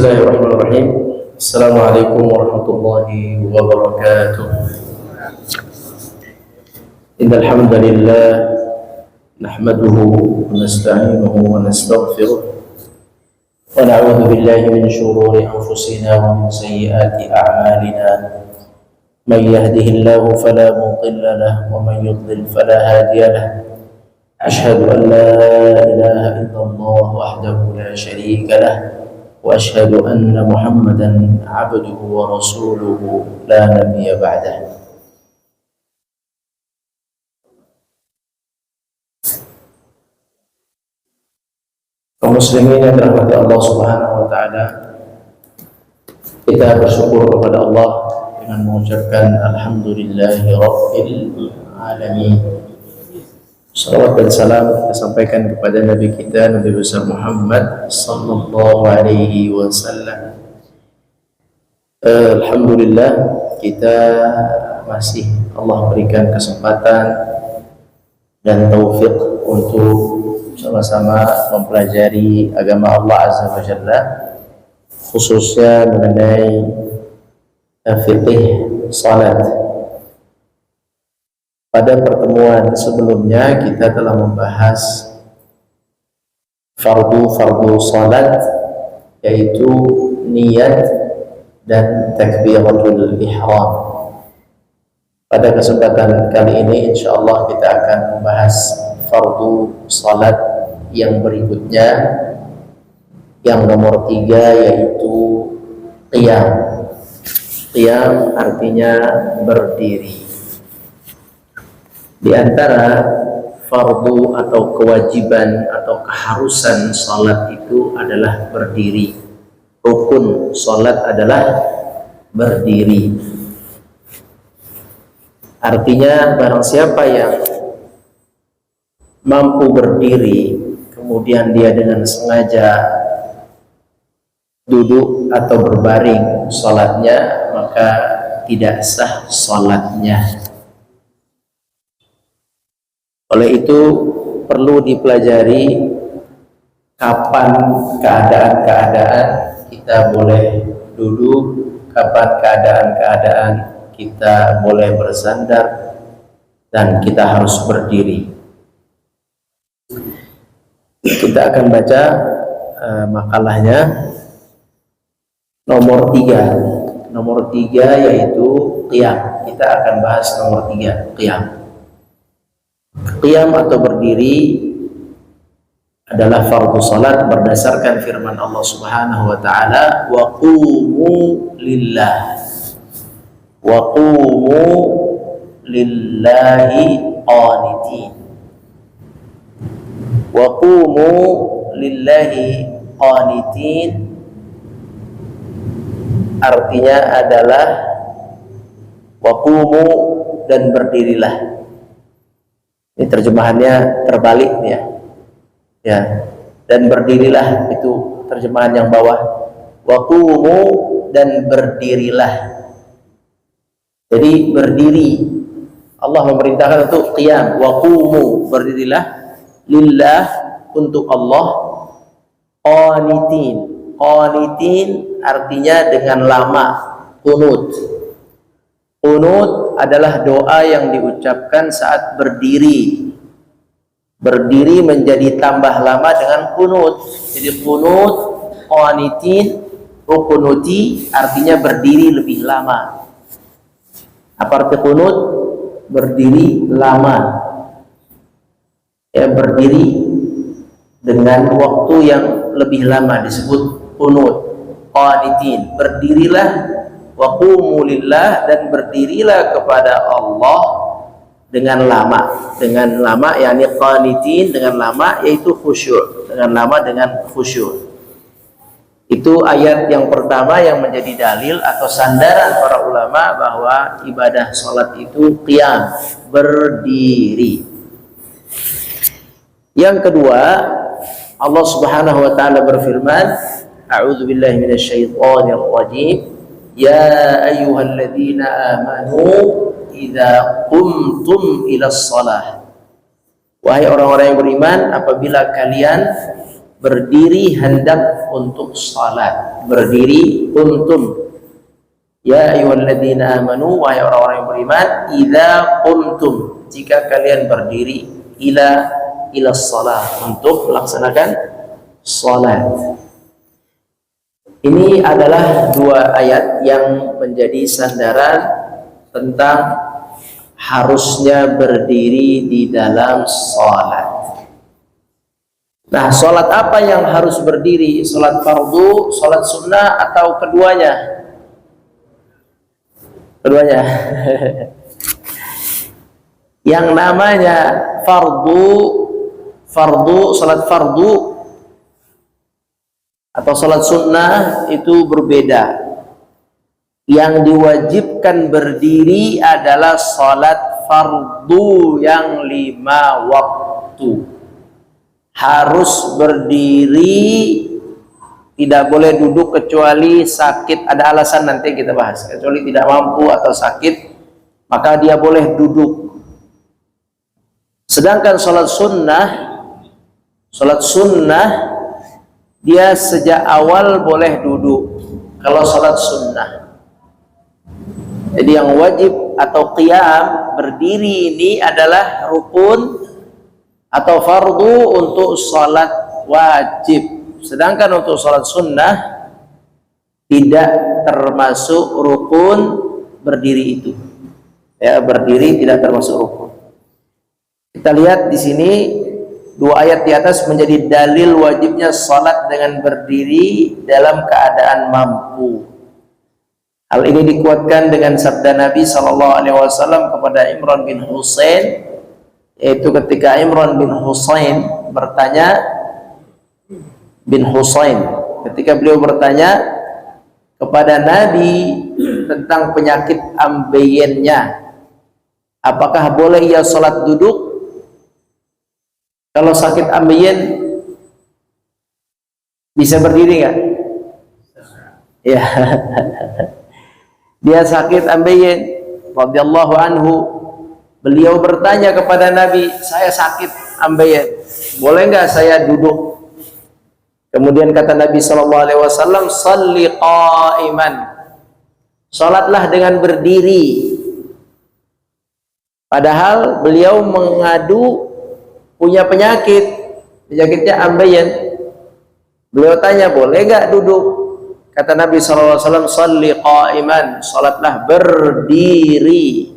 Bismillahirrahmanirrahim. Assalamualaikum warahmatullahi wabarakatuh. Innal hamdalillah nahmaduhu wa nasta'inuhu wa nastaghfiruh wa na'udzu billahi min shururi anfusina wa min sayyiati a'malina. Man yahdihillahu fala mudilla lahu wa man yudlil fala hadiya lahu. Ashhadu an la ilaha illallah wahdahu la syarika lahu وأشهد أن محمدا عبده ورسوله لا نبي بعده. Kaum muslimin yang dirahmati Allah Subhanahu wa taala, kita bersyukur kepada Allah dengan mengucapkan alhamdulillahi rabbil alamin. Salawat dan salam kita sampaikan kepada Nabi kita, Nabi besar Muhammad sallallahu alaihi wasallam. Alhamdulillah, kita masih Allah berikan kesempatan dan taufik untuk sama-sama mempelajari agama Allah Azza wa Jalla, khususnya mengenai fiqih salat. Pada pertemuan sebelumnya kita telah membahas fardu salat, yaitu niat dan takbiratul ihram. Pada kesempatan kali ini insyaallah kita akan membahas fardu salat yang berikutnya, yang nomor 3, yaitu qiyam. Qiyam artinya berdiri. Di antara fardu atau kewajiban atau keharusan salat itu adalah berdiri. Rukun salat adalah berdiri. Artinya barang siapa yang mampu berdiri kemudian dia dengan sengaja duduk atau berbaring salatnya, maka tidak sah salatnya. Oleh itu perlu dipelajari kapan keadaan-keadaan kita boleh duduk, kapan keadaan-keadaan kita boleh bersandar, dan kita harus berdiri. Kita akan baca makalahnya nomor 3. Nomor 3 yaitu qiyam. Kita akan bahas nomor 3, qiyam. Qiyam atau berdiri adalah fardu salat berdasarkan firman Allah Subhanahu wa taala, wa qumu lillah. Wa qumu lillahi qanitin. Wa qumu lillahi qanitin artinya adalah wa qumu dan berdirilah. Ini terjemahannya terbalik nih ya. Dan berdirilah itu terjemahan yang bawah. Wa qumu dan berdirilah. Jadi berdiri. Allah memerintahkan untuk qiyam. Wa qumu, berdirilah lillah, untuk Allah. Qanitin. Qanitin artinya dengan lama. Qunut. Qunut adalah doa yang diucapkan saat berdiri. Berdiri menjadi tambah lama dengan qunut. Jadi qunut, qanitin, qunuti artinya berdiri lebih lama. Apa arti qunut? Berdiri lama. Ya, berdiri dengan waktu yang lebih lama disebut qunut. Qanitin, berdirilah. Wa qumu lillah, dan berdirilah kepada Allah dengan lama, yakni qanitin, dengan lama, yaitu khusyuk, dengan khusyuk. Itu ayat yang pertama yang menjadi dalil atau sandaran para ulama bahwa ibadah salat itu qiyam, berdiri. Yang kedua, Allah Subhanahu wa taala berfirman, a'udzu billahi minasyaitonir rajim. Ya ayyuhalladzina amanu idza qumtum ilas shalah. Wahai orang-orang yang beriman, apabila kalian berdiri hendak untuk salat. Berdiri kuntum, ya ayyuhalladzina amanu, wahai orang-orang yang beriman, idza qumtum, jika kalian berdiri, ila salat, untuk melaksanakan salat. Ini adalah dua ayat yang menjadi sandaran tentang harusnya berdiri di dalam salat. Nah, sholat apa yang harus berdiri? Sholat fardu, sholat sunnah, atau keduanya? Keduanya. Yang namanya sholat fardu atau sholat sunnah itu berbeda. Yang diwajibkan berdiri adalah sholat fardu yang 5 waktu. Harus berdiri, tidak boleh duduk kecuali sakit, ada alasan nanti kita bahas, kecuali tidak mampu atau sakit, maka dia boleh duduk. Sedangkan sholat sunnah dia sejak awal boleh duduk kalau sholat sunnah. Jadi yang wajib atau qiyam, berdiri ini adalah rukun atau fardu untuk sholat wajib. Sedangkan untuk sholat sunnah tidak termasuk rukun berdiri itu. Ya, berdiri tidak termasuk rukun. Kita lihat di sini dua ayat di atas menjadi dalil wajibnya sholat dengan berdiri dalam keadaan mampu. Hal ini dikuatkan dengan sabda Nabi SAW kepada Imran bin Husain, yaitu ketika Imran bin Husain ketika beliau bertanya kepada Nabi tentang penyakit ambeyennya, apakah boleh ia sholat duduk? Kalau sakit ambeien bisa berdiri nggak? Ya. Dia sakit ambeien radhiyallahu anhu. Beliau bertanya kepada Nabi, saya sakit ambeien, boleh nggak saya duduk? Kemudian kata Nabi SAW, salli qa'iman, salatlah dengan berdiri. Padahal beliau mengadu punya penyakitnya ambeien. Beliau tanya, boleh nggak duduk? Kata Nabi SAW, salli qa'iman, salatlah berdiri.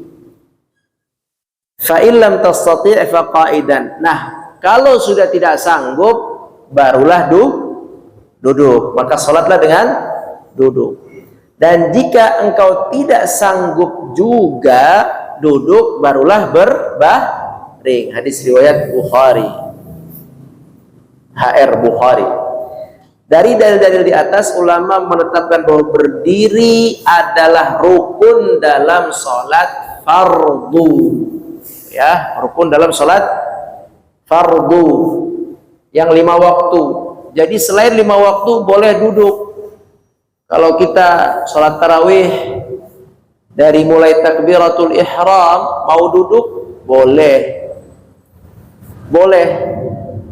Fa'illam tastati' faqa'idan. Nah, kalau sudah tidak sanggup, barulah duduk. Maka salatlah dengan duduk. Dan jika engkau tidak sanggup juga duduk, barulah berbaring. Hadis riwayat Bukhari. Bukhari. Dari dalil-dalil di atas, ulama menetapkan bahwa berdiri adalah rukun dalam salat fardu. Ya, rukun dalam sholat fardu yang 5 waktu. Jadi selain 5 waktu boleh duduk. Kalau kita sholat tarawih dari mulai takbiratul ihram mau duduk boleh.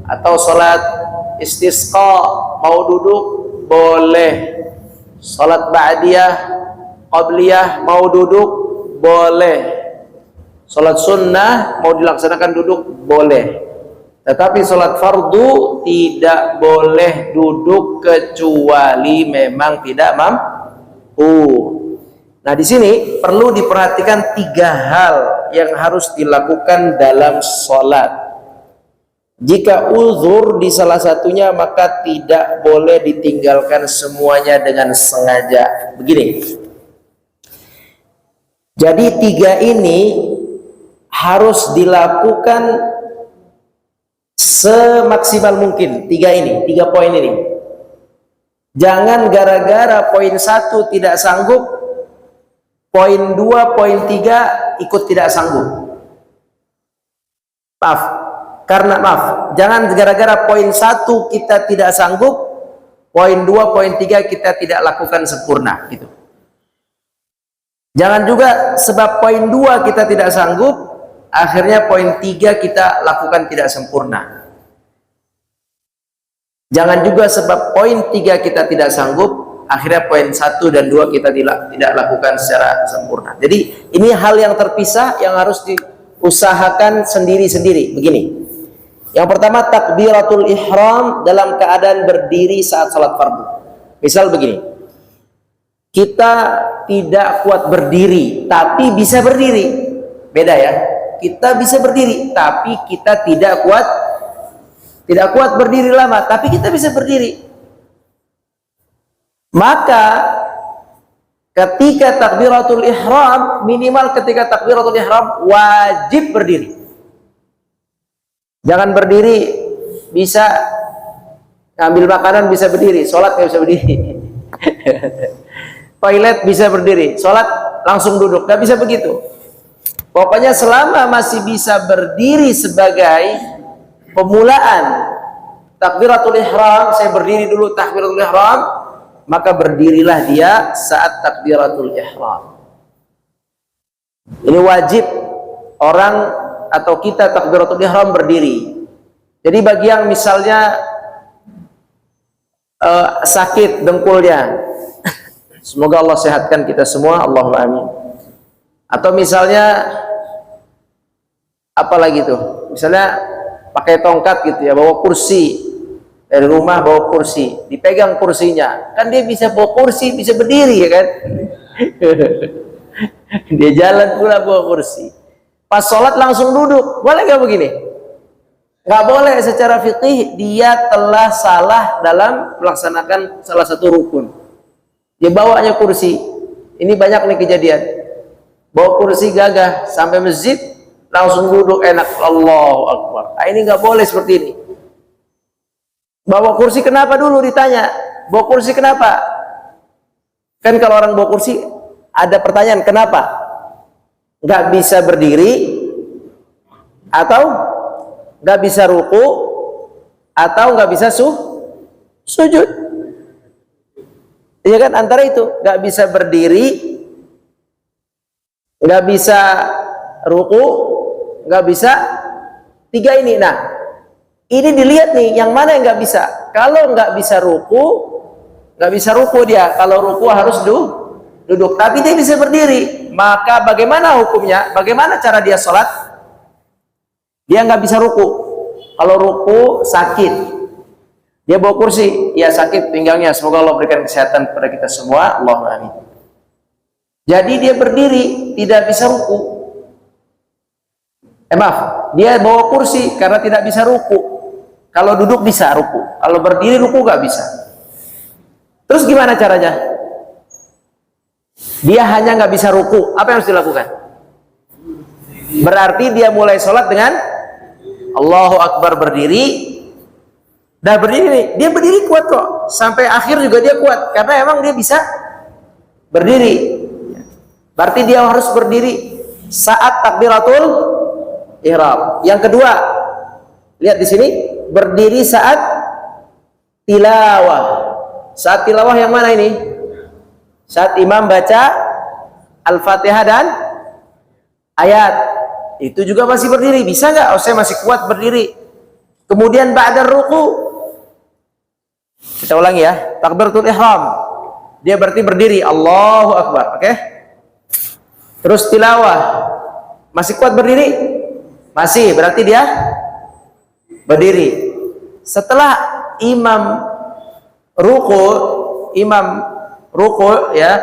Atau sholat istisqa mau duduk boleh. Sholat ba'diyah, qabliyah mau duduk boleh. Sholat sunnah mau dilaksanakan duduk boleh, tetapi sholat fardu tidak boleh duduk kecuali memang tidak mampu. Nah, di sini perlu diperhatikan 3 hal yang harus dilakukan dalam sholat. Jika uzur di salah satunya, maka tidak boleh ditinggalkan semuanya dengan sengaja. Begini, jadi 3 ini harus dilakukan semaksimal mungkin. 3 poin ini. Jangan gara-gara poin 1 tidak sanggup, poin 2, poin 3 ikut tidak sanggup. Jangan gara-gara poin 1 kita tidak sanggup, poin 2, poin 3 kita tidak lakukan sempurna gitu. Jangan juga sebab poin 2 kita tidak sanggup, akhirnya poin 3 kita lakukan tidak sempurna. Jangan juga sebab poin 3 kita tidak sanggup, akhirnya poin 1 dan 2 kita tidak lakukan secara sempurna. Jadi ini hal yang terpisah yang harus diusahakan sendiri-sendiri. Begini. Yang pertama, takbiratul ihram dalam keadaan berdiri saat salat fardu. Misal begini. Kita tidak kuat berdiri, tapi bisa berdiri. Beda ya. Kita bisa berdiri, tapi kita tidak kuat berdiri lama, tapi kita bisa berdiri. Maka ketika takbiratul ihram, minimal ketika takbiratul ihram wajib berdiri. Jangan berdiri, bisa ngambil makanan bisa berdiri, sholat nggak bisa berdiri. Toilet bisa berdiri, sholat langsung duduk, nggak bisa begitu. Pokoknya selama masih bisa berdiri sebagai pemulaan takbiratul ihram, saya berdiri dulu takbiratul ihram, maka berdirilah dia saat takbiratul ihram. Ini wajib orang atau kita takbiratul ihram berdiri. Jadi bagi yang misalnya sakit dengkulnya, semoga Allah sehatkan kita semua, Allahumma amin. Atau misalnya apalagi tuh, misalnya pakai tongkat gitu ya, bawa kursi dari rumah, bawa kursi, dipegang kursinya, kan dia bisa bawa kursi, bisa berdiri ya kan. Dia jalan pula bawa kursi, pas sholat langsung duduk, boleh gak begini? Gak boleh. Secara fikih dia telah salah dalam melaksanakan salah satu rukun. Dia bawanya kursi, ini banyak nih kejadian, bawa kursi gagah sampai masjid langsung duduk enak, Allahu Akbar. Nah, ini nggak boleh seperti ini. Bawa kursi kenapa dulu ditanya? Bawa kursi kenapa? Kan kalau orang bawa kursi ada pertanyaan, kenapa? Nggak bisa berdiri, atau nggak bisa ruku, atau nggak bisa sujud. Iya kan, antara itu, nggak bisa berdiri, nggak bisa ruku, nggak bisa tiga ini. Nah, ini dilihat nih yang mana yang nggak bisa. Kalau nggak bisa ruku, nggak bisa ruku dia. Kalau ruku harus duduk, tapi dia bisa berdiri. Maka bagaimana hukumnya? Bagaimana cara dia sholat? Dia nggak bisa ruku. Kalau ruku sakit, dia bawa kursi, ya sakit pinggangnya. Semoga Allah berikan kesehatan kepada kita semua, Allahumma amin. Jadi dia berdiri, tidak bisa ruku. Maaf, dia bawa kursi karena tidak bisa ruku. Kalau duduk bisa ruku, kalau berdiri ruku nggak bisa. Terus gimana caranya? Dia hanya nggak bisa ruku. Apa yang harus dilakukan? Berarti dia mulai sholat dengan Allahu Akbar, berdiri. Dah berdiri nih, dia berdiri kuat kok. Sampai akhir juga dia kuat karena emang dia bisa berdiri. Berarti dia harus berdiri saat takbiratul ihram. Yang kedua, lihat di sini, berdiri saat tilawah. Saat tilawah yang mana ini? Saat imam baca Al-Fatihah dan ayat, itu juga masih berdiri. Bisa nggak? Oh, saya masih kuat berdiri. Kemudian ba'da ruku, kita ulangi ya, takbiratul ihram, dia berarti berdiri, Allahu Akbar, oke? Terus tilawah, masih kuat berdiri? Masih, berarti dia berdiri. Setelah imam ruku ya,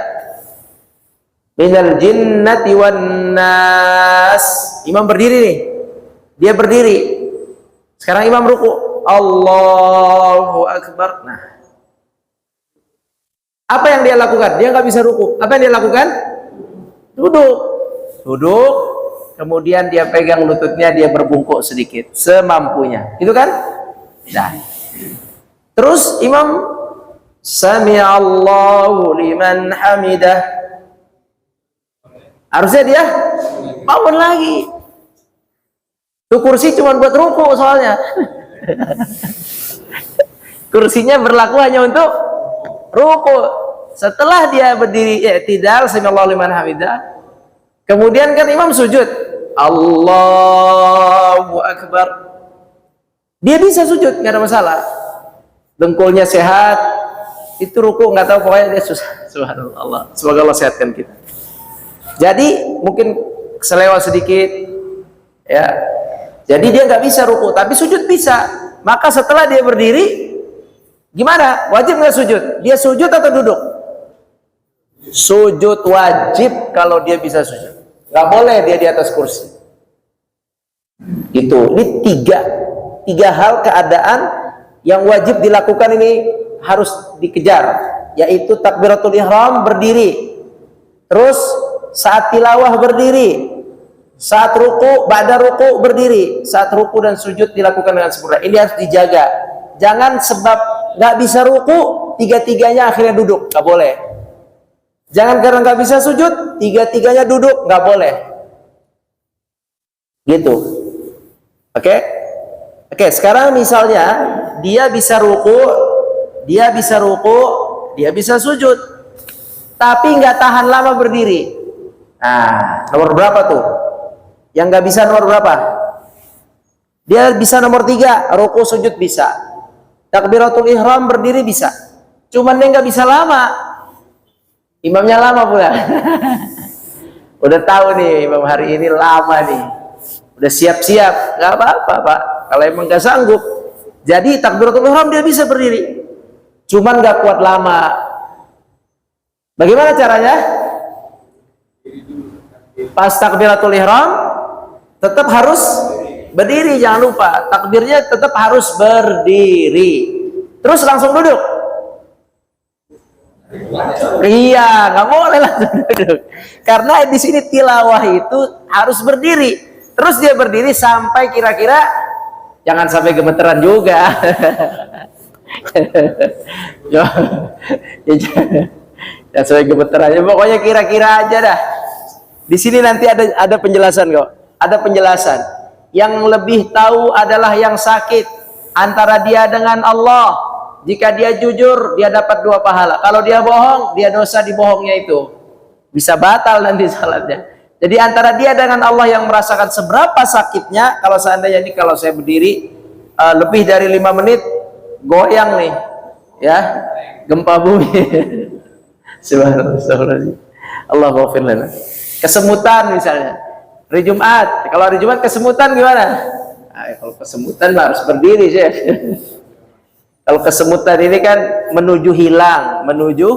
minal jinnati wan nas, imam berdiri nih, dia berdiri. Sekarang imam ruku, Allahu Akbar. Nah, apa yang dia lakukan? Dia nggak bisa ruku. Apa yang dia lakukan? Duduk. Kemudian dia pegang lututnya, dia berbungkuk sedikit, semampunya. Itu kan? Nah, terus imam Sami'allahu liman hamidah. Harusnya dia bangun lagi. Tuh kursi cuma buat ruku soalnya. Kursinya berlaku hanya untuk ruku. Setelah dia berdiri i'tidal, sami'allahu liman hamidah, kemudian kan imam sujud, Allahu Akbar. Dia bisa sujud, nggak ada masalah. dengkulnya sehat, itu ruku nggak tahu, pokoknya dia susah. Subhanallah, semoga Allah sehatkan kita. Jadi mungkin selewat sedikit, ya. Jadi dia nggak bisa ruku, tapi sujud bisa. Maka setelah dia berdiri, gimana? Wajib nggak sujud? Dia sujud atau duduk? Sujud wajib kalau dia bisa sujud. Nggak boleh dia di atas kursi. Gitu. Ini tiga hal keadaan yang wajib dilakukan, ini harus dikejar, yaitu takbiratul ihram berdiri, terus saat tilawah berdiri, saat ruku, ba'da ruku berdiri, saat ruku dan sujud dilakukan dengan sempurna. Ini harus dijaga. Jangan sebab nggak bisa ruku, tiga-tiganya akhirnya duduk, nggak boleh. Jangan karena nggak bisa sujud, tiga-tiganya duduk, nggak boleh. Gitu. Oke? Oke, sekarang misalnya dia bisa ruku, dia bisa sujud, tapi nggak tahan lama berdiri. Nah, nomor berapa tuh? Yang nggak bisa nomor berapa? Dia bisa nomor 3, ruku sujud bisa, takbiratul ihram berdiri bisa, cuman dia nggak bisa lama, imamnya lama pula. Udah tahu nih imam hari ini lama nih, udah siap-siap, nggak apa-apa Pak, kalau emang nggak sanggup. Jadi takbiratul ihram dia bisa berdiri, cuman nggak kuat lama. Bagaimana caranya? Pas takbiratul ihram tetap harus berdiri, jangan lupa takbirnya tetap harus berdiri, terus langsung duduk. Iya, nggak boleh langsung duduk, karena di sini tilawah itu harus berdiri, terus dia berdiri sampai kira-kira, jangan sampai gemeteran juga. Ya sampai gemeteran, pokoknya kira-kira aja dah. Di sini nanti ada penjelasan kok, ada penjelasan. Yang lebih tahu adalah yang sakit antara dia dengan Allah. Jika dia jujur, dia dapat 2 pahala. Kalau dia bohong, dia dosa di bohongnya itu, bisa batal nanti salatnya. Jadi antara dia dengan Allah yang merasakan seberapa sakitnya. Kalau seandainya ini, kalau saya berdiri lebih dari 5 menit, goyang nih, ya, gempa bumi. Subhanallah. Allah ghafir lana. Kesemutan misalnya, hari Jumat. Kalau hari Jumat kesemutan gimana? Nah, kalau kesemutan harus berdiri sih. Kalau kesemutan ini kan menuju hilang, menuju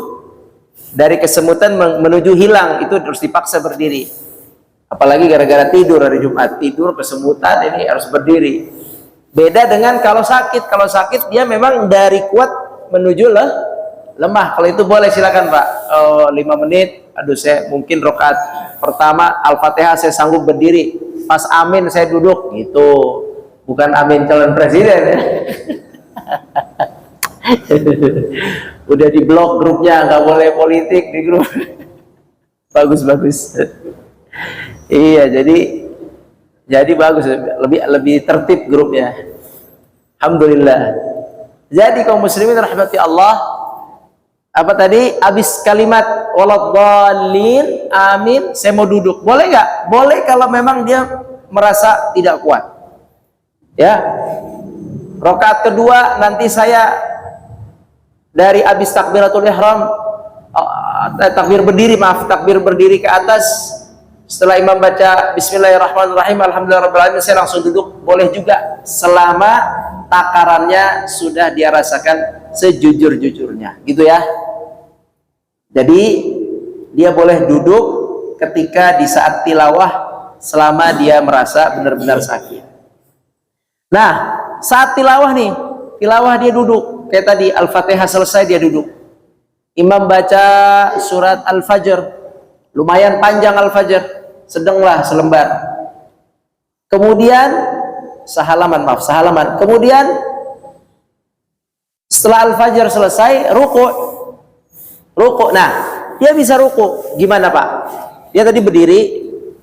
dari kesemutan menuju hilang, itu harus dipaksa berdiri. Apalagi gara-gara tidur hari Jumat, tidur kesemutan, ini harus berdiri. Beda dengan kalau sakit. Kalau sakit dia memang dari kuat menuju lemah. Kalau itu boleh, silakan Pak. 5 menit. Aduh, saya mungkin rakaat pertama Al-Fatihah saya sanggup berdiri, pas amin saya duduk, gitu. Bukan amin calon presiden ya. Udah di blok grupnya, nggak boleh politik di grup. Bagus. Iya, jadi bagus, lebih tertib grupnya. Alhamdulillah. Jadi kaum muslimin rahmati Allah, apa tadi habis kalimat waladhdallin amin saya mau duduk, boleh nggak? Boleh kalau memang dia merasa tidak kuat, ya. Rakaat kedua nanti saya dari habis takbiratul ihram, takbir berdiri ke atas, setelah imam baca bismillahirrahmanirrahim alhamdulillahirabbil alamin, saya langsung duduk, boleh juga selama takarannya sudah dia rasakan sejujur-jujurnya, gitu ya. Jadi dia boleh duduk ketika di saat tilawah selama dia merasa benar-benar sakit. Nah, saat tilawah nih, tilawah dia duduk. Kayak tadi Al-Fatihah selesai dia duduk. Imam baca surat Al-Fajr, lumayan panjang Al-Fajr, sedanglah selembar. Kemudian sehalaman. Kemudian setelah Al-Fajr selesai, ruku. Nah, dia bisa ruku. Gimana Pak? Dia tadi berdiri,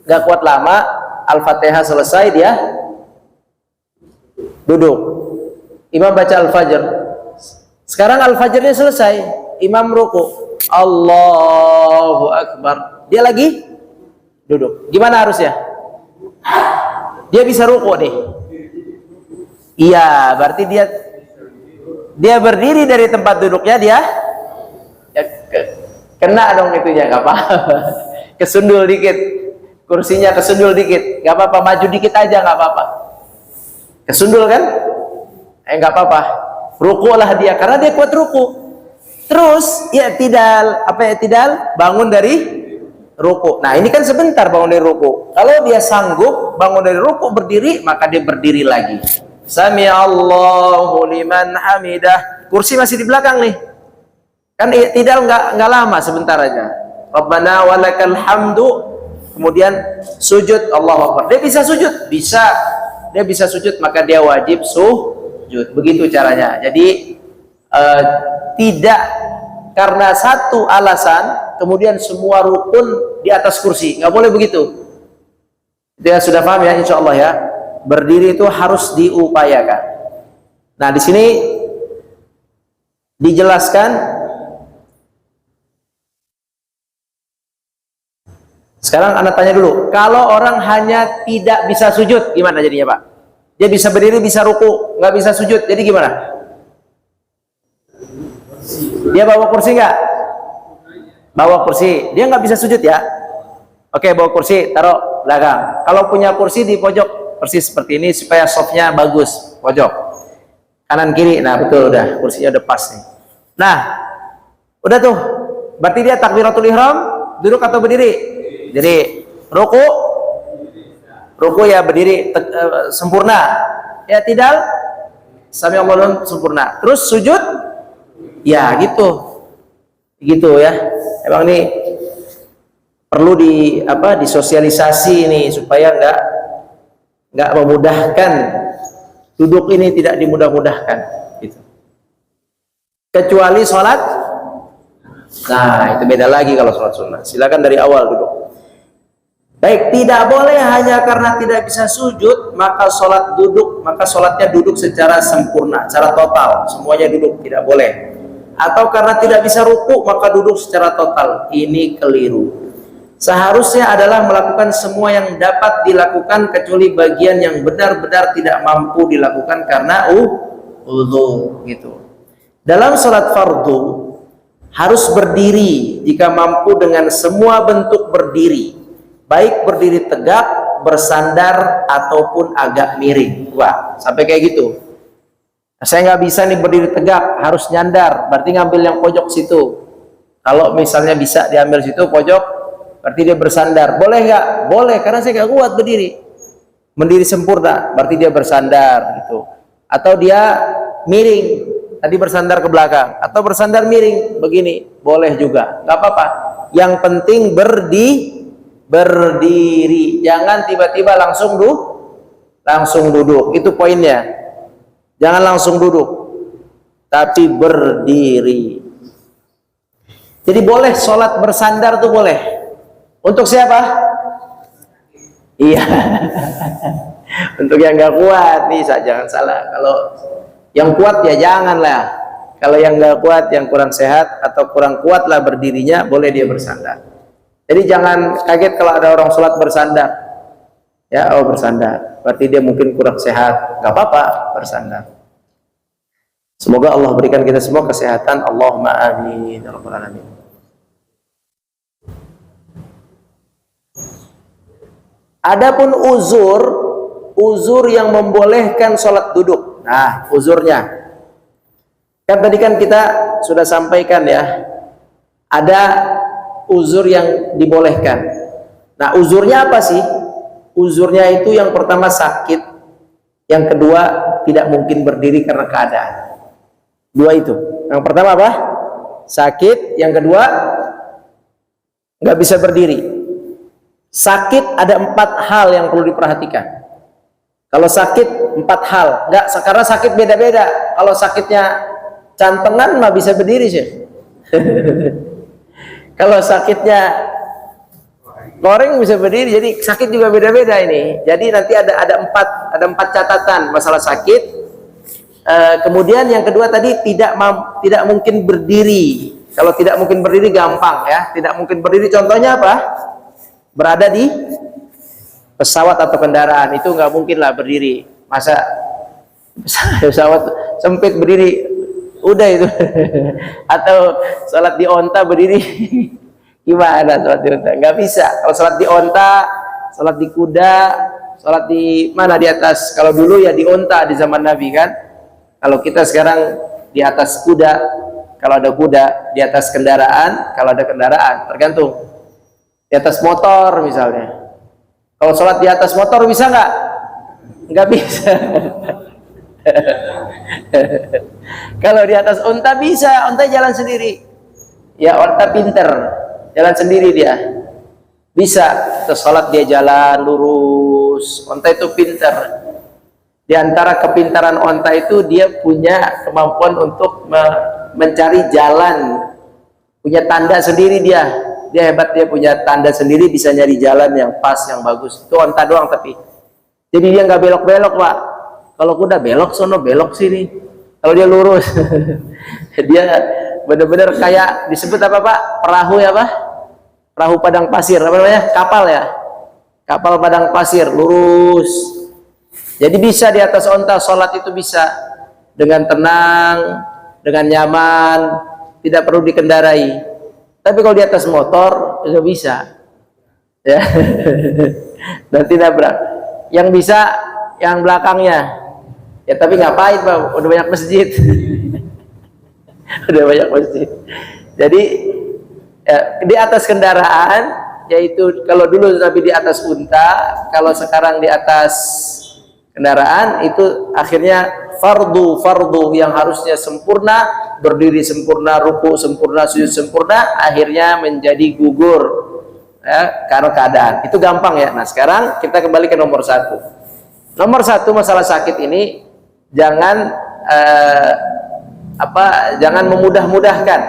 gak kuat lama, Al-Fatihah selesai, dia duduk. Imam baca Al-Fajr. Sekarang Al-Fajrnya selesai, imam ruku. Allahu Akbar. Dia lagi duduk. Gimana harusnya? Dia bisa ruku nih. Iya, berarti dia dia berdiri dari tempat duduknya, dia ya, kena dong itunya, nggak apa-apa. Kesundul dikit, kursinya kesundul dikit, nggak apa-apa, maju dikit aja nggak apa-apa. Kesundul kan? Nggak apa-apa. Rukulah dia, karena dia kuat ruku. Terus ya tidal, apa ya tidal? Bangun dari ruku. Nah ini kan sebentar bangun dari ruku. Kalau dia sanggup bangun dari ruku berdiri, maka dia berdiri lagi. Sami Allahu liman hamidah. Kursi masih di belakang nih. Kan tidal nggak lama, sebentar aja. Rabbana walakal hamdu. Kemudian sujud, Allahu Akbar. Dia bisa sujud, bisa. Dia bisa sujud, maka dia wajib sujud. Begitu caranya. Jadi tidak karena satu alasan kemudian semua rukun di atas kursi, nggak boleh begitu. Dia sudah paham ya, insya Allah ya. Berdiri itu harus diupayakan. Nah di sini dijelaskan. Sekarang Anda tanya dulu, kalau orang hanya tidak bisa sujud, gimana jadinya Pak? Dia bisa berdiri, bisa ruku, nggak bisa sujud, jadi gimana? Dia bawa kursi nggak? Bawa kursi, dia nggak bisa sujud ya? Oke, bawa kursi, taruh belakang. Kalau punya kursi di pojok, persis seperti ini supaya softnya bagus, pojok, kanan kiri. Nah betul, udah kursinya udah pas nih. Nah, udah tuh, berarti dia takbiratul ihram, duduk atau berdiri? Jadi ruku ya berdiri sempurna, ya tidal, sami Allahu sempurna. Terus sujud, ya gitu ya. Emang ini perlu disosialisasi ini supaya nggak memudahkan, duduk ini tidak dimudah-mudahkan gitu. Kecuali sholat, nah itu beda lagi kalau sholat sunnah. Silakan dari awal duduk. Baik, tidak boleh hanya karena tidak bisa sujud maka sholatnya duduk secara sempurna, secara total, semuanya duduk, tidak boleh. Atau karena tidak bisa ruku maka duduk secara total, ini keliru. Seharusnya adalah melakukan semua yang dapat dilakukan kecuali bagian yang benar-benar tidak mampu dilakukan karena uzur gitu. Dalam sholat fardu harus berdiri jika mampu dengan semua bentuk berdiri, baik berdiri tegak, bersandar ataupun agak miring. Wah, sampai kayak gitu. Saya nggak bisa nih berdiri tegak, harus nyandar, berarti ngambil yang pojok situ. Kalau misalnya bisa diambil situ pojok, berarti dia bersandar. Boleh nggak? Boleh, karena saya nggak kuat berdiri. Mendiri sempurna, berarti dia bersandar gitu. Atau dia miring, tadi bersandar ke belakang, atau bersandar miring begini, boleh juga, nggak apa-apa. Yang penting berdiri, jangan tiba-tiba langsung duduk. Itu poinnya. Jangan langsung duduk, tapi berdiri. Jadi boleh sholat bersandar tuh boleh. Untuk siapa? Iya. Untuk yang nggak kuat nih, jangan salah. Kalau yang kuat ya janganlah. Kalau yang nggak kuat, yang kurang sehat atau kurang kuat lah berdirinya, boleh dia bersandar. Jadi jangan kaget kalau ada orang sholat bersandar. Ya, bersandar. Berarti dia mungkin kurang sehat. Gak apa-apa, bersandar. Semoga Allah berikan kita semua kesehatan. Allahumma amin. Ya Rabbal alamin. Adapun uzur yang membolehkan sholat duduk. Nah, uzurnya. Kan tadi kan kita sudah sampaikan ya. Ada uzur yang dibolehkan. Nah, uzurnya apa sih? Uzurnya itu yang pertama sakit, yang kedua tidak mungkin berdiri karena keadaan. Dua itu. Yang pertama apa? Sakit, yang kedua nggak bisa berdiri. Sakit ada 4 hal yang perlu diperhatikan. Kalau sakit 4 hal, karena sakit beda-beda. Kalau sakitnya cantengan mah bisa berdiri sih. Kalau sakitnya goreng bisa berdiri, jadi sakit juga beda-beda ini. Jadi nanti ada empat catatan masalah sakit. Kemudian yang kedua tadi tidak mungkin berdiri. Kalau tidak mungkin berdiri gampang ya. Tidak mungkin berdiri contohnya apa? Berada di pesawat atau kendaraan itu nggak mungkin lah berdiri. Masa pesawat sempit berdiri udah itu. Atau sholat di onta berdiri, gimana sholat di onta? Nggak bisa. Kalau sholat di onta, sholat di kuda, sholat di mana, di atas. Kalau dulu ya di onta di zaman Nabi kan. Kalau kita sekarang di atas kuda, kalau ada kuda, di atas kendaraan, kalau ada kendaraan, tergantung. Di atas motor misalnya. Kalau sholat di atas motor bisa nggak? Nggak bisa. Kalau di atas unta bisa, unta jalan sendiri. Ya, unta pinter, jalan sendiri dia. Bisa, terus sholat dia jalan lurus. Unta itu pinter. Di antara kepintaran unta itu dia punya kemampuan untuk mencari jalan, punya tanda sendiri dia. Dia hebat, dia punya tanda sendiri, bisa nyari jalan yang pas, yang bagus. Itu unta doang tapi. Jadi dia nggak belok-belok, Pak. Kalau kuda belok sono, belok sini. Kalau dia lurus, dia benar-benar kayak disebut apa, Pak? Perahu ya, Pak? Perahu padang pasir, apa namanya? Kapal ya? Kapal padang pasir, lurus. Jadi bisa di atas unta sholat itu bisa dengan tenang, dengan nyaman, tidak perlu dikendarai. Tapi kalau di atas motor nggak bisa, ya. Nanti nabrak. Yang bisa yang belakangnya, ya. Tapi ngapain, Pak? Udah banyak masjid, udah banyak masjid. Jadi ya, di atas kendaraan, yaitu kalau dulu Nabi di atas unta, kalau sekarang di atas kendaraan, itu akhirnya fardu yang harusnya sempurna, berdiri sempurna, ruku sempurna, sujud sempurna, akhirnya menjadi gugur ya, karena keadaan. Itu gampang ya. Nah sekarang kita kembali ke nomor satu. Nomor satu, masalah sakit ini jangan jangan memudah-mudahkan.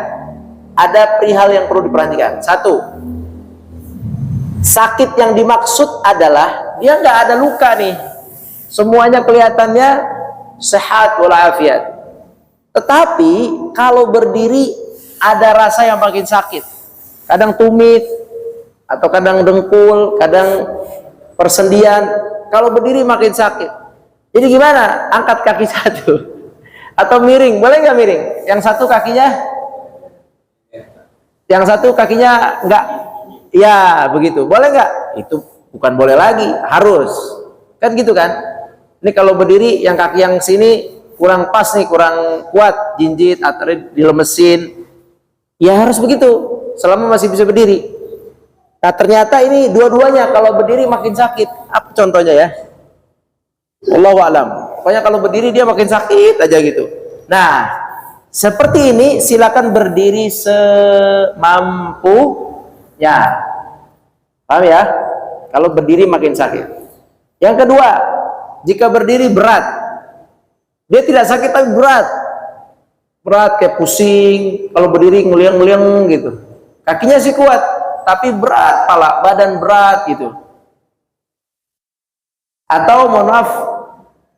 Ada perihal yang perlu diperhatikan. Satu, sakit yang dimaksud adalah dia nggak ada luka nih, semuanya kelihatannya sehat walafiat. Tetapi kalau berdiri ada rasa yang makin sakit. Kadang tumit, atau kadang dengkul, kadang persendian. Kalau berdiri makin sakit. Jadi gimana? Angkat kaki satu. Atau miring, boleh nggak miring? Yang satu kakinya enggak. Ya, begitu. Boleh nggak? Itu bukan boleh lagi, harus. Kan gitu kan? Ini kalau berdiri yang kaki yang sini kurang pas nih, kurang kuat, jinjit atau dilemesin. Ya harus begitu selama masih bisa berdiri. Nah ternyata ini dua-duanya kalau berdiri makin sakit. Apa contohnya ya? Wallahu a'lam. Pokoknya kalau berdiri dia makin sakit aja gitu. Nah seperti ini silakan berdiri semampunya. Paham ya? Kalau berdiri makin sakit. Yang kedua, jika berdiri berat, dia tidak sakit tapi berat kayak pusing. Kalau berdiri ngeliang-ngeliang gitu, kakinya sih kuat tapi berat, pala badan berat gitu. Atau mohon maaf,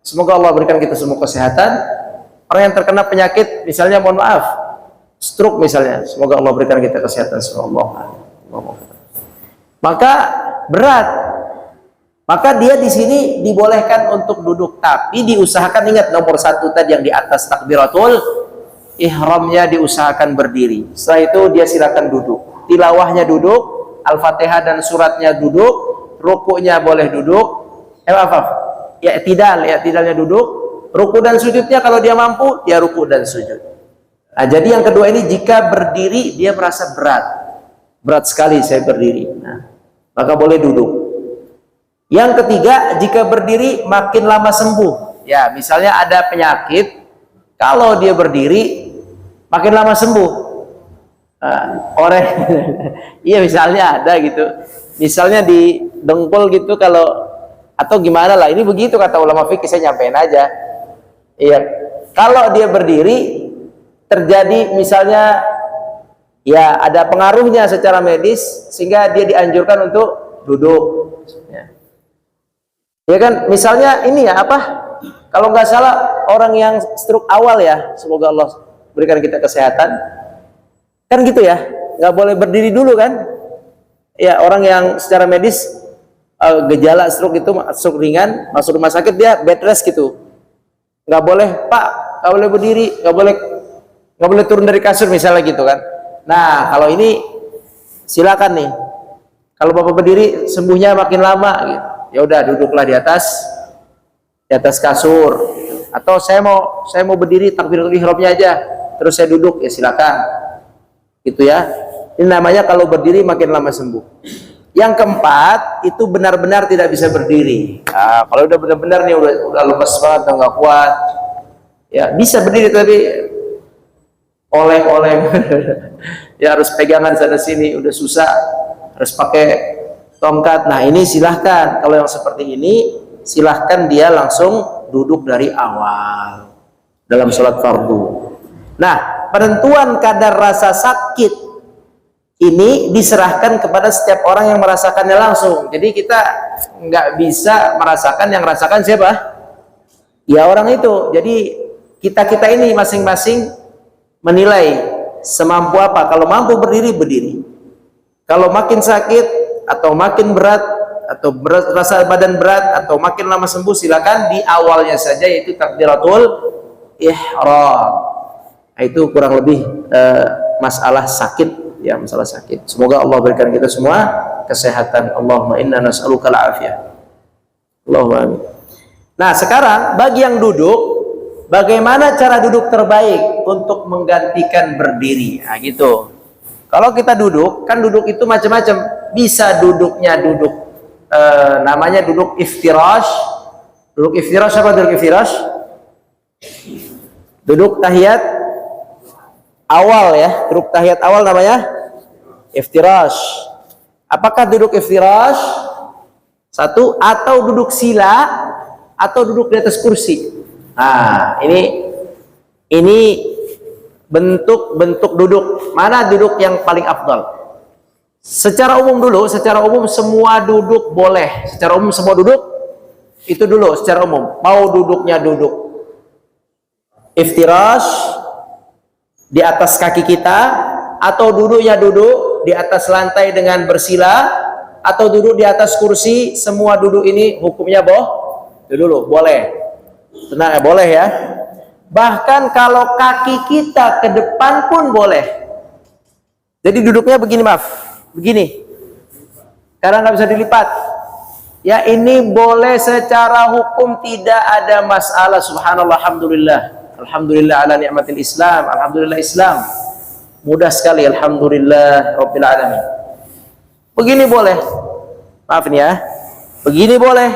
semoga Allah berikan kita semua kesehatan. Orang yang terkena penyakit misalnya, mohon maaf, stroke misalnya, semoga Allah berikan kita kesehatan semua. Maka berat, maka dia di sini dibolehkan untuk duduk, tapi diusahakan, ingat nomor satu tadi yang di atas takbiratul ihramnya diusahakan berdiri. Setelah itu dia silakan duduk. Tilawahnya duduk, Al-Fatihah dan suratnya duduk, rukuknya boleh duduk. Tidalnya duduk, ruku dan sujudnya kalau dia mampu dia ruku dan sujud. Nah, jadi yang kedua ini jika berdiri dia merasa berat sekali saya berdiri. Nah, maka boleh duduk. Yang ketiga, jika berdiri makin lama sembuh. Ya, misalnya ada penyakit, kalau dia berdiri makin lama sembuh. Iya misalnya ada gitu. Misalnya di dengkul gitu, kalau atau gimana lah. Ini begitu kata ulama fikih, saya nyampein aja. Iya, kalau dia berdiri terjadi misalnya ya ada pengaruhnya secara medis sehingga dia dianjurkan untuk duduk. Ya kan, misalnya ini ya kalau nggak salah orang yang stroke awal ya, semoga Allah berikan kita kesehatan, kan gitu ya, nggak boleh berdiri dulu kan? Ya, orang yang secara medis gejala stroke itu stroke ringan, masuk rumah sakit dia bed rest gitu, nggak boleh Pak, nggak boleh berdiri, nggak boleh nggak boleh turun dari kasur misalnya gitu kan. Nah kalau ini silakan nih, kalau bapak berdiri sembuhnya makin lama gitu, ya udah duduklah di atas kasur, atau saya mau berdiri takbiratul ihramnya aja terus saya duduk, ya silakan gitu ya. Ini namanya kalau berdiri makin lama sembuh. Yang keempat itu benar-benar tidak bisa berdiri. Nah, kalau udah benar-benar nih udah lemes banget, udah nggak kuat, ya bisa berdiri tapi oleng-oleng ya harus pegangan sana sini, udah susah, harus pakai tongkat. Nah ini silahkan, kalau yang seperti ini silahkan dia langsung duduk dari awal dalam sholat fardu. Nah penentuan kadar rasa sakit ini diserahkan kepada setiap orang yang merasakannya langsung. Jadi kita nggak bisa merasakan, yang merasakan siapa? Ya orang itu. Jadi kita ini masing-masing menilai semampu apa. Kalau mampu berdiri, berdiri. Kalau makin sakit atau makin berat atau rasa badan berat atau makin lama sembuh, silakan di awalnya saja, yaitu takbiratul ihram. Nah, itu kurang lebih masalah sakit. Ya, masalah sakit. Semoga Allah berikan kita semua kesehatan. Allahumma inna nas'aluka al-afiyah. Allahumma amin. Nah sekarang bagi yang duduk, bagaimana cara duduk terbaik untuk menggantikan berdiri? Nah gitu. Kalau kita duduk, kan duduk itu macam-macam. Bisa duduknya namanya duduk iftirash. Duduk iftirash apa duduk iftirash? Duduk tahiyat awal ya, duduk tahiyat awal namanya iftirash. Apakah duduk iftirash satu, atau duduk sila, atau duduk di atas kursi? Nah ini bentuk duduk mana duduk yang paling afdal? Secara umum dulu, secara umum semua duduk boleh. Secara umum semua duduk itu dulu secara umum. Mau duduknya duduk iftirash di atas kaki kita, atau duduknya duduk di atas lantai dengan bersila, atau duduk di atas kursi, semua duduk ini hukumnya boleh. Benar, boleh ya. Bahkan kalau kaki kita ke depan pun boleh. Jadi duduknya begini, begini, karena nggak bisa dilipat. Ya ini boleh secara hukum, tidak ada masalah. Subhanallah, alhamdulillah. Alhamdulillah ala ni'matil Islam. Alhamdulillah Islam mudah sekali. Alhamdulillah rabbil alamin. Begini boleh. Maaf nih ya. Begini boleh.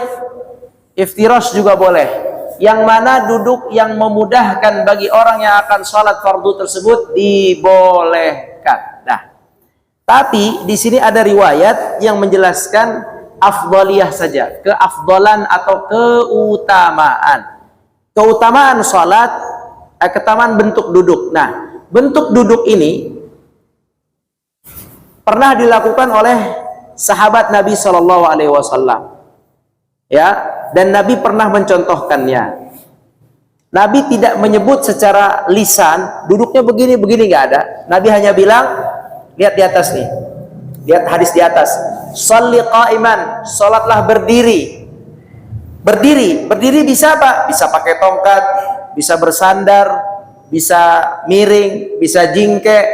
Iftirash juga boleh. Yang mana duduk yang memudahkan bagi orang yang akan sholat fardu tersebut dibolehkan. Nah, tapi di sini ada riwayat yang menjelaskan afdaliyah saja, keafdalan atau keutamaan. Keutamaan sholat, keutamaan bentuk duduk. Nah, bentuk duduk ini pernah dilakukan oleh sahabat Nabi Shallallahu Alaihi Wasallam, ya, dan Nabi pernah mencontohkannya. Nabi tidak menyebut secara lisan duduknya begini nggak ada. Nabi hanya bilang, lihat di atas nih, lihat hadis di atas. Sholli qa'iman, sholatlah berdiri. Berdiri bisa apa? Bisa pakai tongkat, bisa bersandar, bisa miring, bisa jingkek,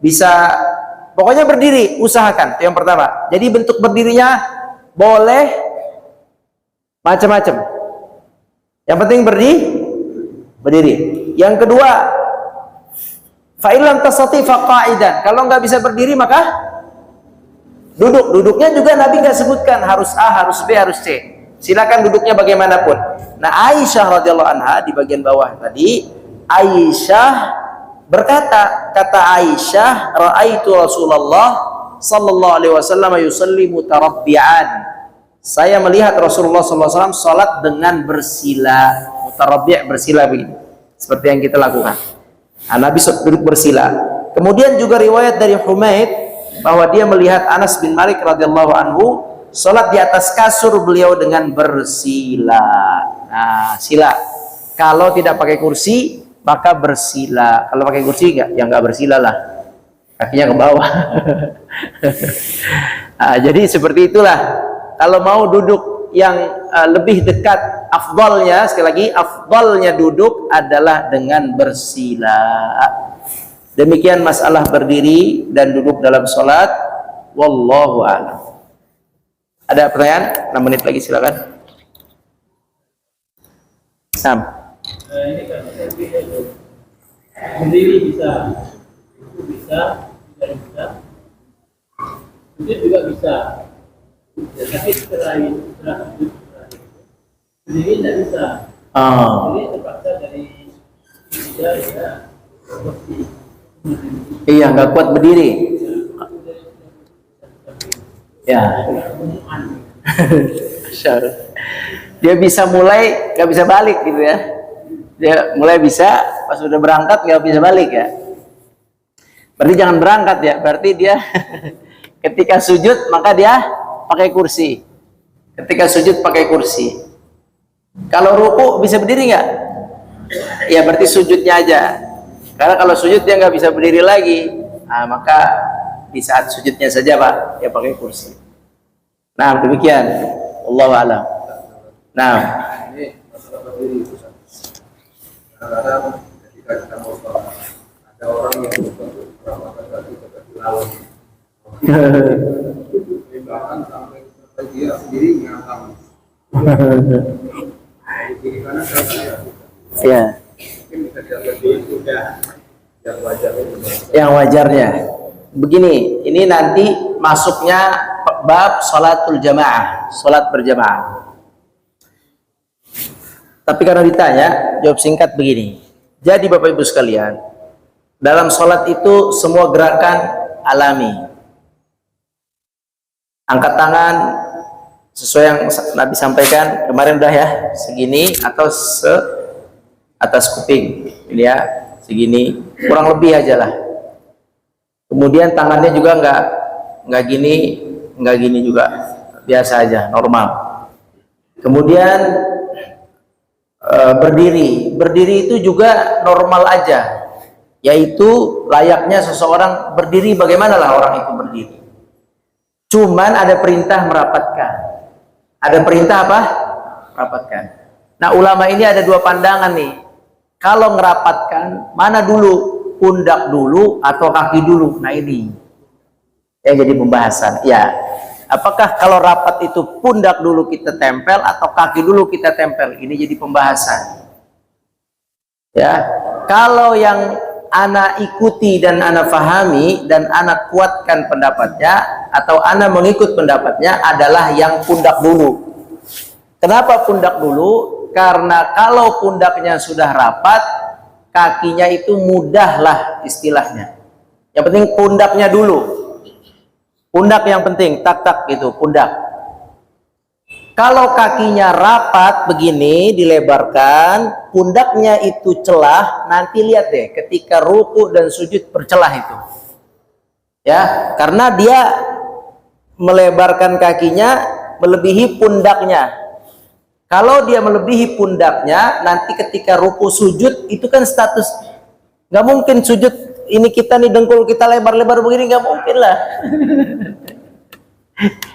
bisa pokoknya berdiri, usahakan. Itu yang pertama. Jadi bentuk berdirinya boleh macam-macam. Yang penting berdiri. Yang kedua, fa illam tastati fa qa'idan. Kalau nggak bisa berdiri maka duduk. Duduknya juga Nabi nggak sebutkan harus A, harus B, harus C. Silakan duduknya bagaimanapun. Nah, Aisyah radhiyallahu anha di bagian bawah tadi, Aisyah berkata, kata Aisyah, raaitu Rasulullah sallallahu alaihi wasallam yusalli mutarabbi'an. Saya melihat Rasulullah sallallahu alaihi wasallam salat dengan bersila. Mutarabbi' bersila begini. Seperti yang kita lakukan. Nah, Nabi duduk bersila. Kemudian juga riwayat dari Humaid bahwa dia melihat Anas bin Malik radhiyallahu anhu sholat di atas kasur beliau dengan bersila. Nah, sila. Kalau tidak pakai kursi, maka bersila. Kalau pakai kursi ya nggak bersila lah. Kakinya ke bawah. Nah, jadi seperti itulah. Kalau mau duduk yang lebih dekat, afdalnya, sekali lagi, afdalnya duduk adalah dengan bersila. Demikian masalah berdiri dan duduk dalam sholat. Wallahu a'lam. Ada pertanyaan? 6 menit lagi, silakan. Sam. Ini kan berdiri bisa, itu bisa, tidak bisa, itu juga bisa. Tapi setelah berdiri tidak bisa. Jadi terpaksa dari tidak ya seperti. Iya, nggak kuat berdiri. Ya. Dia bisa mulai, nggak bisa balik gitu ya. Dia mulai bisa, pas udah berangkat nggak bisa balik ya. Berarti jangan berangkat ya. Berarti dia ketika sujud maka dia pakai kursi. Ketika sujud pakai kursi. Kalau ruku bisa berdiri nggak? Ya berarti sujudnya aja. Karena kalau sujud dia nggak bisa berdiri lagi. Nah, maka di saat sujudnya saja Pak, dia pakai kursi. Nah demikian. Wallahu a'lam. Nah. Ini masalah berdiri. Kadang-kadang ketika kita mau sholat, ada orang yang merapakan kaki ke kaki lawan. Bahkan sampai dia sendiri ngangkang. Dari kiri kanan ke saya. Ya. Mungkin bisa dianggap sudah yang wajar. Yang wajarnya. Begini, ini nanti masuknya bab sholatul jamaah, sholat berjamaah. Tapi karena ditanya, jawab singkat begini. Jadi Bapak Ibu sekalian, dalam sholat itu semua gerakan alami. Angkat tangan sesuai yang Nabi sampaikan kemarin udah ya, segini atau atas kuping. Ini ya, segini, kurang lebih aja lah. Kemudian tangannya juga nggak gini juga, biasa aja, normal. Kemudian berdiri itu juga normal aja, yaitu layaknya seseorang berdiri, bagaimanalah orang itu berdiri. Cuman ada perintah merapatkan. Ada perintah apa? Merapatkan. Nah ulama ini ada dua pandangan nih. Kalau ngerapatkan, mana dulu? Pundak dulu atau kaki dulu? Nah ini yang jadi pembahasan. Ya, apakah kalau rapat itu pundak dulu kita tempel atau kaki dulu kita tempel? Ini jadi pembahasan. Ya, kalau yang anak ikuti dan anak fahami dan anak kuatkan pendapatnya atau anak mengikut pendapatnya adalah yang pundak dulu. Kenapa pundak dulu? Karena kalau pundaknya sudah rapat, kakinya itu mudahlah istilahnya. Yang penting pundaknya dulu. Pundak yang penting, tak gitu, pundak. Kalau kakinya rapat begini, dilebarkan, pundaknya itu celah, nanti lihat deh ketika ruku dan sujud bercelah itu. Ya, karena dia melebarkan kakinya melebihi pundaknya. Kalau dia melebihi pundaknya, nanti ketika ruku sujud itu kan status, nggak mungkin sujud ini kita nih dengkul kita lebar-lebar begini, nggak mungkin lah.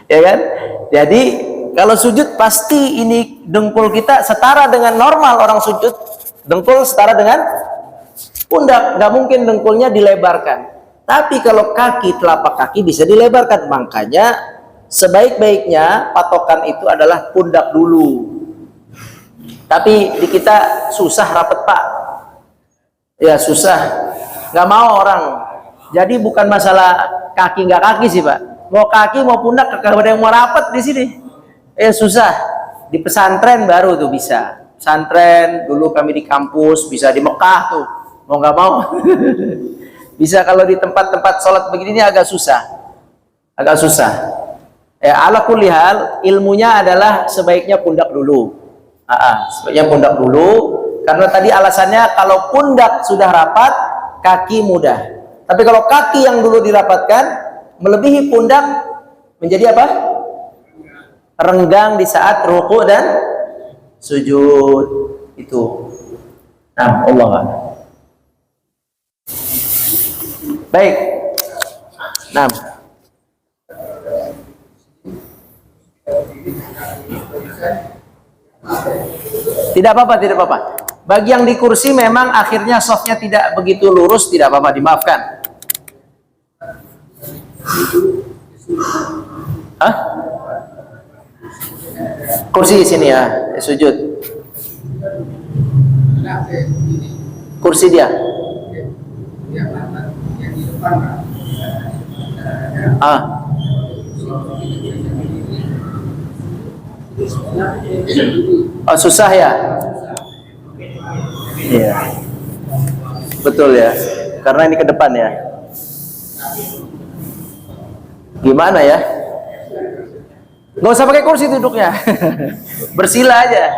Ya kan? Jadi kalau sujud pasti ini dengkul kita setara dengan normal orang sujud, dengkul setara dengan pundak, nggak mungkin dengkulnya dilebarkan. Tapi kalau kaki, telapak kaki bisa dilebarkan, makanya sebaik-baiknya patokan itu adalah pundak dulu. Tapi di kita susah rapet Pak, ya susah, nggak mau orang. Jadi bukan masalah kaki nggak kaki sih Pak, mau kaki mau pundak kagak ada yang mau rapet di sini. Susah. Di pesantren baru tuh bisa. Pesantren dulu kami di kampus, bisa di Mekah tuh, mau nggak mau. Bisa. Kalau di tempat-tempat sholat begini ini agak susah, agak susah. Ala kulli hal, ilmunya adalah sebaiknya pundak dulu. Sebaiknya pundak dulu, karena tadi alasannya kalau pundak sudah rapat, kaki mudah. Tapi kalau kaki yang dulu dirapatkan melebihi pundak, menjadi apa? Renggang di saat ruku dan sujud itu. Nah, Allah. Baik. Nah. Tidak apa-apa, tidak apa-apa. Bagi yang di kursi memang akhirnya softnya tidak begitu lurus, tidak apa-apa, dimaafkan. Hah? Kursi di sini ya, sujud. Kursi dia. Oh, susah ya? Iya. Betul ya. Karena ini ke depan ya. Gimana ya? Nggak usah pakai kursi duduknya. Bersila aja.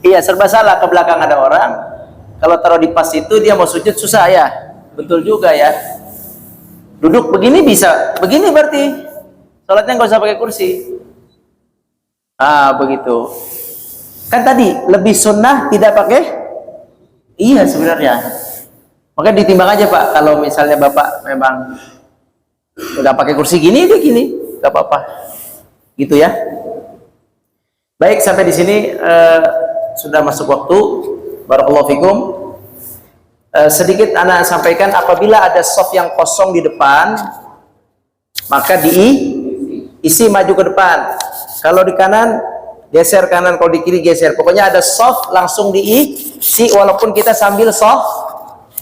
Iya, serba salah, ke belakang ada orang. Kalau taruh di pas itu dia mau sujud susah ya. Betul juga ya. Duduk begini bisa. Begini berarti salatnya nggak usah pakai kursi. Begitu. Kan tadi lebih sunnah tidak pakai. Iya sebenarnya. Maka ditimbang aja Pak. Kalau misalnya Bapak memang udah pakai kursi gini, dia gini, nggak apa-apa. Gitu ya. Baik, sampai di sini sudah masuk waktu. Barakallahu fikum. Sedikit anak sampaikan, apabila ada soft yang kosong di depan, maka diisi maju ke depan. Kalau di kanan geser kanan, kalau di kiri geser. Pokoknya ada soft langsung diisi, walaupun kita sambil soft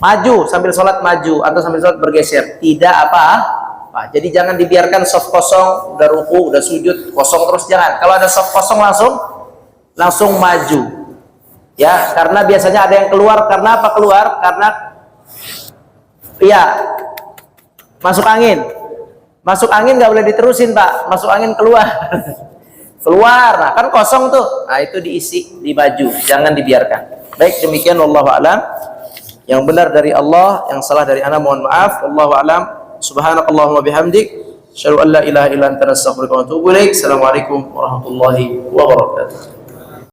maju, sambil sholat maju atau sambil sholat bergeser, tidak apa-apa. Jadi jangan dibiarkan soft kosong, udah ruku, udah sujud kosong terus, jangan. Kalau ada soft kosong langsung maju. Ya, karena biasanya ada yang keluar. Karena apa keluar? Karena ya masuk angin. Masuk angin nggak boleh diterusin Pak. Masuk angin keluar. Keluar, nah kan kosong tuh. Nah itu diisi, dimaju, jangan dibiarkan. Baik, demikian wallahu a'lam. Yang benar dari Allah, yang salah dari ana mohon maaf. Wallahu a'lam. Subhanakallahumma bihamdik, asyhadu an la ilaha illa anta, astaghfiruka wa atubu ilaik. Assalamualaikum warahmatullahi wabarakatuh.